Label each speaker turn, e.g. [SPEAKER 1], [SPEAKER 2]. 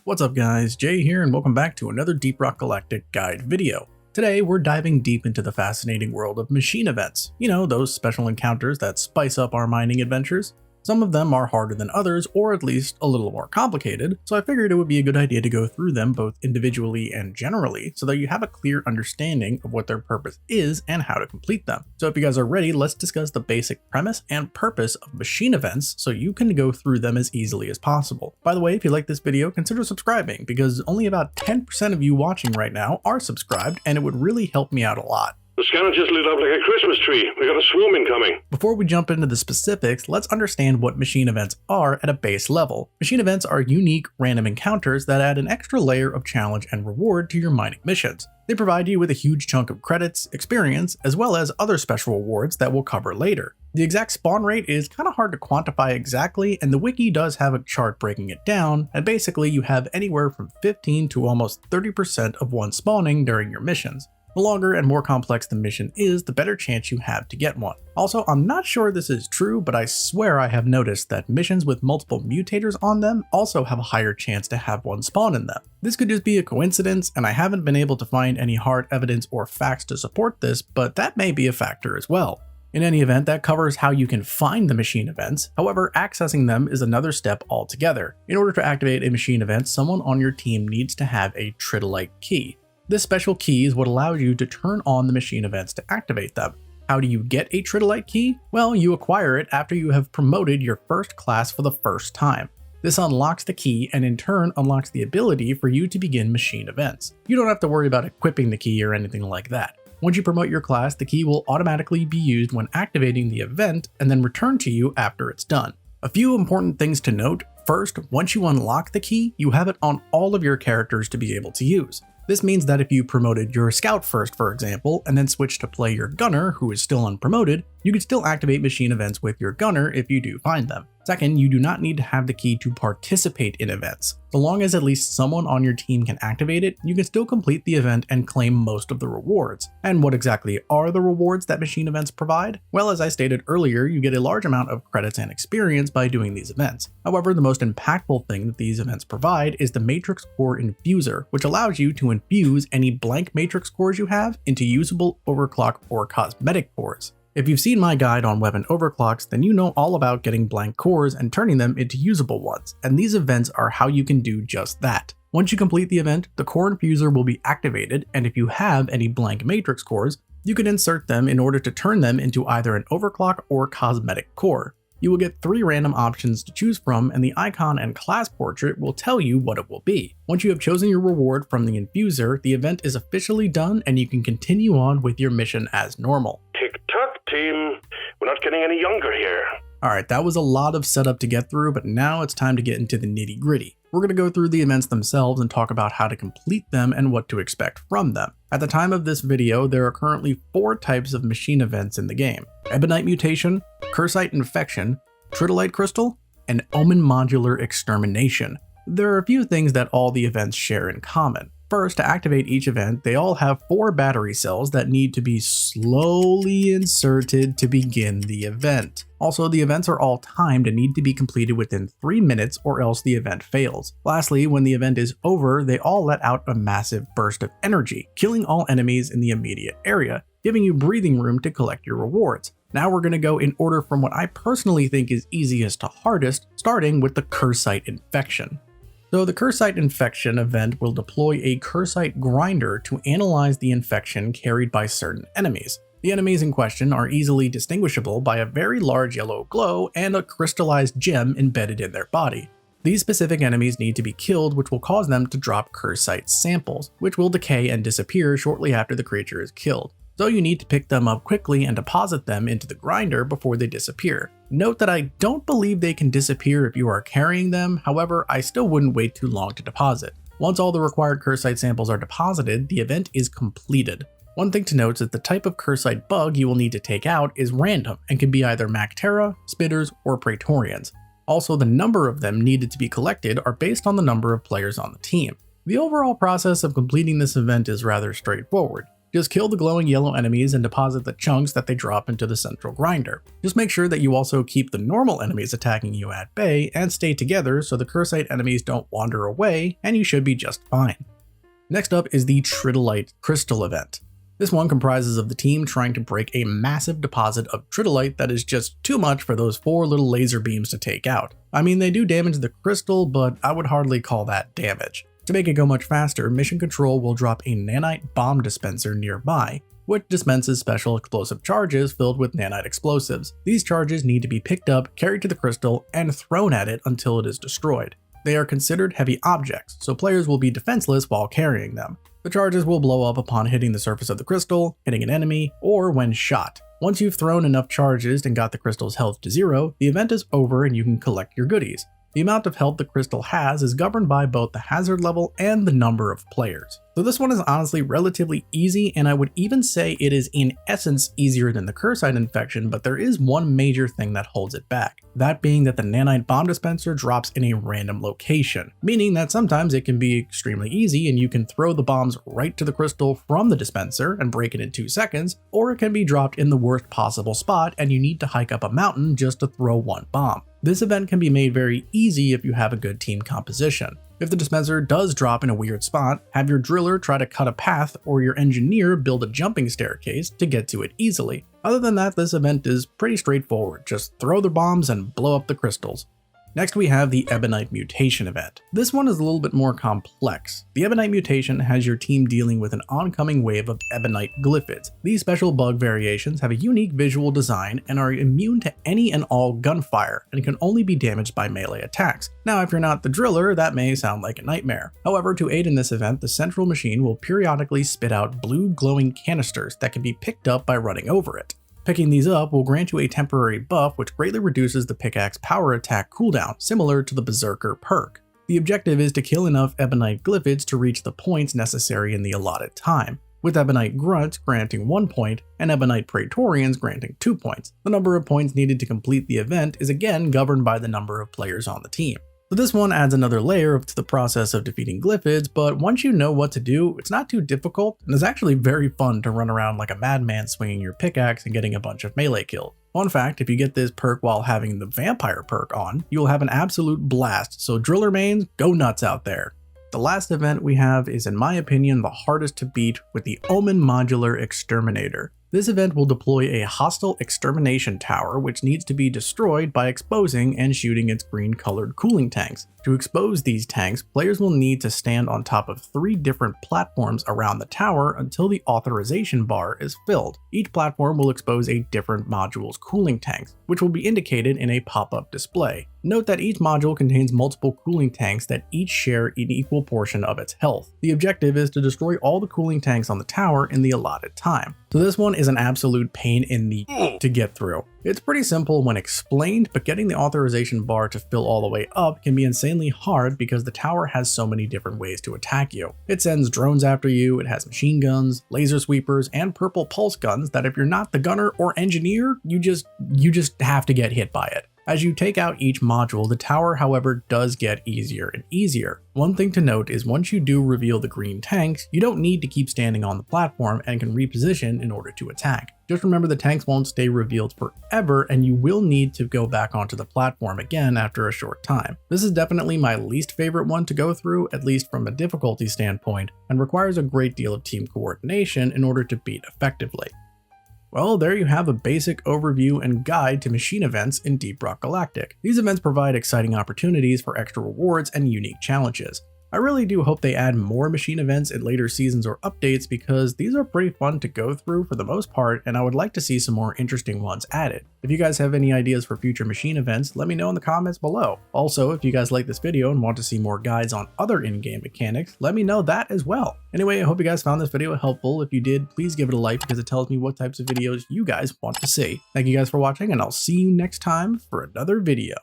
[SPEAKER 1] What's up guys, Jay here and welcome back to another Deep Rock Galactic guide video. Today we're diving deep into the fascinating world of machine events. You know, those special encounters that spice up our mining adventures. Some of them are harder than others, or at least a little more complicated, so I figured it would be a good idea to go through them both individually and generally, so that you have a clear understanding of what their purpose is and how to complete them. So if you guys are ready, let's discuss the basic premise and purpose of machine events so you can go through them as easily as possible. By the way, if you like this video, consider subscribing, because only about 10% of you watching right now are subscribed, and it would really help me out a lot.
[SPEAKER 2] The scanner just lit up like a Christmas tree. We got a swarm incoming.
[SPEAKER 1] Before we jump into the specifics, let's understand what machine events are at a base level. Machine events are unique, random encounters that add an extra layer of challenge and reward to your mining missions. They provide you with a huge chunk of credits, experience, as well as other special rewards that we'll cover later. The exact spawn rate is kind of hard to quantify exactly, and the wiki does have a chart breaking it down, and basically you have anywhere from 15 to almost 30% of one spawning during your missions. The longer and more complex the mission is, the better chance you have to get one. Also, I'm not sure this is true, but I swear I have noticed that missions with multiple mutators on them also have a higher chance to have one spawn in them. This could just be a coincidence, and I haven't been able to find any hard evidence or facts to support this, but that may be a factor as well. In any event, that covers how you can find the machine events. However, accessing them is another step altogether. In order to activate a machine event, someone on your team needs to have a Tritilyte key. This special key is what allows you to turn on the machine events to activate them. How do you get a Tritilyte key? Well, you acquire it after you have promoted your first class for the first time. This unlocks the key and in turn unlocks the ability for you to begin machine events. You don't have to worry about equipping the key or anything like that. Once you promote your class, the key will automatically be used when activating the event and then returned to you after it's done. A few important things to note. First, once you unlock the key, you have it on all of your characters to be able to use. This means that if you promoted your scout first, for example, and then switched to play your gunner, who is still unpromoted, you can still activate machine events with your gunner if you do find them. Second, you do not need to have the key to participate in events. So long as at least someone on your team can activate it, you can still complete the event and claim most of the rewards. And what exactly are the rewards that machine events provide? Well, as I stated earlier, you get a large amount of credits and experience by doing these events. However, the most impactful thing that these events provide is the Matrix Core Infuser, which allows you to infuse any blank Matrix cores you have into usable overclock or cosmetic cores. If you've seen my guide on weapon overclocks, then you know all about getting blank cores and turning them into usable ones, and these events are how you can do just that. Once you complete the event, the core infuser will be activated, and if you have any blank matrix cores, you can insert them in order to turn them into either an overclock or cosmetic core. You will get 3 random options to choose from, and the icon and class portrait will tell you what it will be. Once you have chosen your reward from the infuser, the event is officially done and you can continue on with your mission as normal.
[SPEAKER 2] Tick-tock, team. We're not getting any younger here.
[SPEAKER 1] Alright, that was a lot of setup to get through, but now it's time to get into the nitty-gritty. We're going to go through the events themselves and talk about how to complete them and what to expect from them. At the time of this video, there are currently 4 types of machine events in the game: Ebonite Mutation, Kursite Infection, Tritilyte Crystal, and Omen Modular Extermination. There are a few things that all the events share in common. First, to activate each event, they all have 4 battery cells that need to be slowly inserted to begin the event. Also, the events are all timed and need to be completed within 3 minutes or else the event fails. Lastly, when the event is over, they all let out a massive burst of energy, killing all enemies in the immediate area, giving you breathing room to collect your rewards. Now we're going to go in order from what I personally think is easiest to hardest, starting with the Kursite Infection. So the Kursite Infection event will deploy a Kursite grinder to analyze the infection carried by certain enemies. The enemies in question are easily distinguishable by a very large yellow glow and a crystallized gem embedded in their body. These specific enemies need to be killed, which will cause them to drop Kursite samples, which will decay and disappear shortly after the creature is killed. So you need to pick them up quickly and deposit them into the grinder before they disappear. Note that I don't believe they can disappear if you are carrying them, however, I still wouldn't wait too long to deposit. Once all the required Kursite samples are deposited, the event is completed. One thing to note is that the type of Kursite bug you will need to take out is random and can be either Mactera, Spitters, or Praetorians. Also, the number of them needed to be collected are based on the number of players on the team. The overall process of completing this event is rather straightforward. Just kill the glowing yellow enemies and deposit the chunks that they drop into the central grinder. Just make sure that you also keep the normal enemies attacking you at bay and stay together so the Kursite enemies don't wander away, and you should be just fine. Next up is the Tritilyte Crystal event. This one comprises of the team trying to break a massive deposit of Tritilyte that is just too much for those 4 little laser beams to take out. I mean, they do damage the crystal, but I would hardly call that damage. To make it go much faster, Mission Control will drop a nanite bomb dispenser nearby, which dispenses special explosive charges filled with nanite explosives. These charges need to be picked up, carried to the crystal, and thrown at it until it is destroyed. They are considered heavy objects, so players will be defenseless while carrying them. The charges will blow up upon hitting the surface of the crystal, hitting an enemy, or when shot. Once you've thrown enough charges and got the crystal's health to 0, the event is over and you can collect your goodies. The amount of health the crystal has is governed by both the hazard level and the number of players. So this one is honestly relatively easy, and I would even say it is in essence easier than the Kursite Infection, but there is one major thing that holds it back. That being that the nanite bomb dispenser drops in a random location, meaning that sometimes it can be extremely easy and you can throw the bombs right to the crystal from the dispenser and break it in 2 seconds, or it can be dropped in the worst possible spot and you need to hike up a mountain just to throw one bomb. This event can be made very easy if you have a good team composition. If the dispenser does drop in a weird spot, have your driller try to cut a path or your engineer build a jumping staircase to get to it easily. Other than that, this event is pretty straightforward. Just throw the bombs and blow up the crystals. Next we have the Ebonite Mutation event. This one is a little bit more complex. The Ebonite Mutation has your team dealing with an oncoming wave of Ebonite glyphids. These special bug variations have a unique visual design and are immune to any and all gunfire and can only be damaged by melee attacks. Now, if you're not the driller, that may sound like a nightmare. However, to aid in this event, the central machine will periodically spit out blue glowing canisters that can be picked up by running over it. Picking these up will grant you a temporary buff which greatly reduces the pickaxe power attack cooldown, similar to the Berserker perk. The objective is to kill enough Ebonite glyphids to reach the points necessary in the allotted time, with Ebonite grunts granting 1 point and Ebonite praetorians granting 2 points. The number of points needed to complete the event is again governed by the number of players on the team. So this one adds another layer to the process of defeating glyphids, but once you know what to do, it's not too difficult, and it's actually very fun to run around like a madman swinging your pickaxe and getting a bunch of melee kills. Fun fact, if you get this perk while having the vampire perk on, you'll have an absolute blast, so driller mains, go nuts out there. The last event we have is, in my opinion, the hardest to beat with the Omen Modular Exterminator. This event will deploy a hostile extermination tower which needs to be destroyed by exposing and shooting its green-colored cooling tanks. To expose these tanks, players will need to stand on top of 3 different platforms around the tower until the authorization bar is filled. Each platform will expose a different module's cooling tanks, which will be indicated in a pop-up display. Note that each module contains multiple cooling tanks that each share an equal portion of its health. The objective is to destroy all the cooling tanks on the tower in the allotted time. So this one is an absolute pain in the to get through. It's pretty simple when explained, but getting the authorization bar to fill all the way up can be insanely hard because the tower has so many different ways to attack you. It sends drones after you, it has machine guns, laser sweepers, and purple pulse guns that if you're not the gunner or engineer, you just have to get hit by it. As you take out each module, the tower, however, does get easier and easier. One thing to note is once you do reveal the green tanks, you don't need to keep standing on the platform and can reposition in order to attack. Just remember the tanks won't stay revealed forever and you will need to go back onto the platform again after a short time. This is definitely my least favorite one to go through, at least from a difficulty standpoint, and requires a great deal of team coordination in order to beat effectively. Well, there you have a basic overview and guide to machine events in Deep Rock Galactic. These events provide exciting opportunities for extra rewards and unique challenges. I really do hope they add more machine events in later seasons or updates because these are pretty fun to go through for the most part, and I would like to see some more interesting ones added. If you guys have any ideas for future machine events, let me know in the comments below. Also, if you guys like this video and want to see more guides on other in-game mechanics, let me know that as well. Anyway, I hope you guys found this video helpful. If you did, please give it a like because it tells me what types of videos you guys want to see. Thank you guys for watching, and I'll see you next time for another video.